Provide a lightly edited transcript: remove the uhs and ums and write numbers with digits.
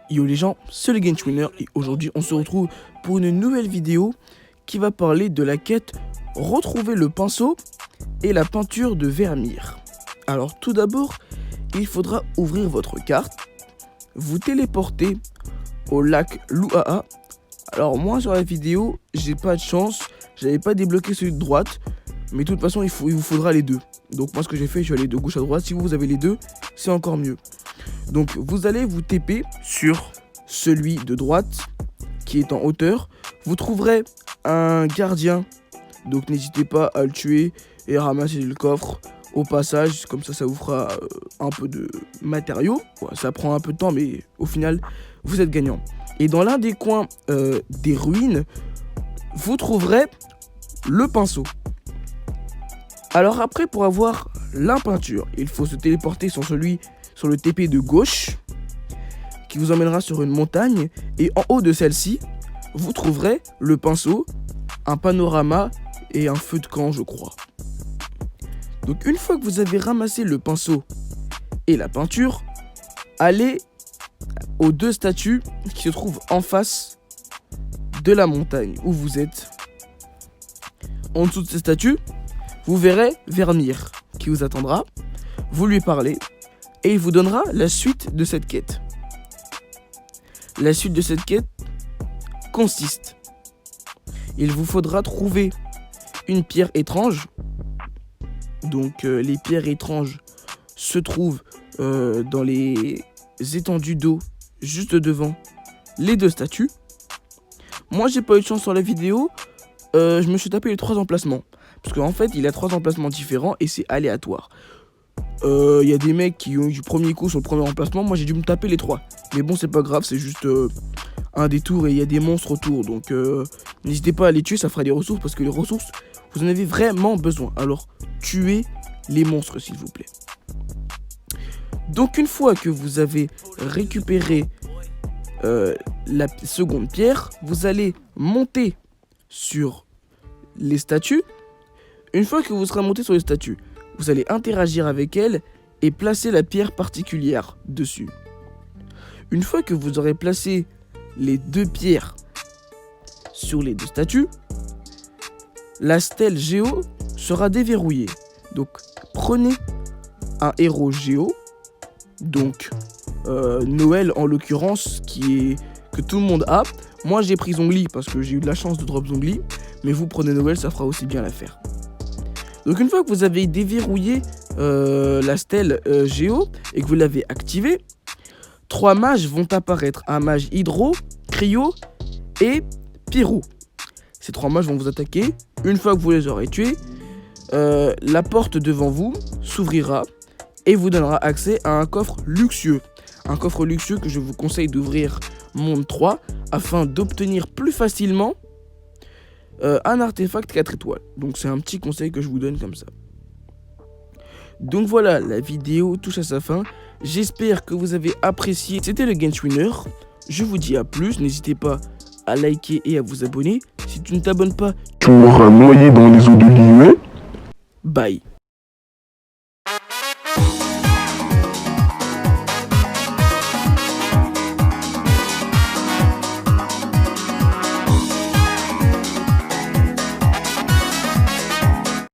Yo les gens, c'est le GameSwinner et aujourd'hui on se retrouve pour une nouvelle vidéo qui va parler de la quête retrouver le pinceau et la peinture de Vermeer. Alors tout d'abord, il faudra ouvrir votre carte, vous téléporter au lac Lua'a. Alors moi sur la vidéo, j'ai pas de chance, j'avais pas débloqué celui de droite, mais de toute façon il vous faudra les deux. Donc moi ce que j'ai fait, je suis allé de gauche à droite, si vous avez les deux, c'est encore mieux. Donc vous allez vous TP sur celui de droite qui est en hauteur. Vous trouverez un gardien, donc n'hésitez pas à le tuer et à ramasser le coffre au passage. Comme ça vous fera un peu de matériaux. Ouais, ça prend un peu de temps mais au final vous êtes gagnant. Et dans l'un des coins des ruines, vous trouverez le pinceau. Alors après, pour avoir la peinture, il faut se téléporter sur le TP de gauche qui vous emmènera sur une montagne, et en haut de celle-ci vous trouverez le pinceau, un panorama et un feu de camp, je crois. Donc une fois que vous avez ramassé le pinceau et la peinture, allez aux deux statues qui se trouvent en face de la montagne où vous êtes. En dessous de ces statues, vous verrez Vermeer qui vous attendra, vous lui parlez et il vous donnera la suite de cette quête. La suite de cette quête consiste, il vous faudra trouver une pierre étrange. Donc les pierres étranges se trouvent dans les étendues d'eau juste devant les deux statues. Moi j'ai pas eu de chance sur la vidéo, je me suis tapé les 3 emplacements. Parce qu'en fait il a 3 emplacements différents et c'est aléatoire. Il y a des mecs qui ont eu du premier coup sur le premier emplacement, moi j'ai dû me taper les 3. Mais bon c'est pas grave, c'est juste un détour et il y a des monstres autour. Donc n'hésitez pas à les tuer, ça fera des ressources parce que les ressources vous en avez vraiment besoin. Alors tuez les monstres s'il vous plaît. Donc une fois que vous avez récupéré la seconde pierre, vous allez monter sur les statues. Une fois que vous serez monté sur les statues, vous allez interagir avec elles et placer la pierre particulière dessus. Une fois que vous aurez placé les 2 pierres sur les 2 statues, la stèle Géo sera déverrouillée. Donc prenez un héros Géo, donc Noël en l'occurrence, que tout le monde a. Moi j'ai pris Zhongli parce que j'ai eu de la chance de drop Zhongli, mais vous prenez Noël, ça fera aussi bien l'affaire. Donc une fois que vous avez déverrouillé la stèle Géo et que vous l'avez activée, 3 mages vont apparaître, un mage Hydro, Cryo et Pyro. Ces 3 mages vont vous attaquer. Une fois que vous les aurez tués, la porte devant vous s'ouvrira et vous donnera accès à un coffre luxueux. Un coffre luxueux que je vous conseille d'ouvrir monde 3 afin d'obtenir plus facilement un artefact 4 étoiles. Donc c'est un petit conseil que je vous donne comme ça. Donc voilà, la vidéo touche à sa fin. J'espère que vous avez apprécié. C'était le GameSwinner. Je vous dis à plus. N'hésitez pas à liker et à vous abonner. Si tu ne t'abonnes pas, tu m'auras noyé dans les eaux de l'IE. bye.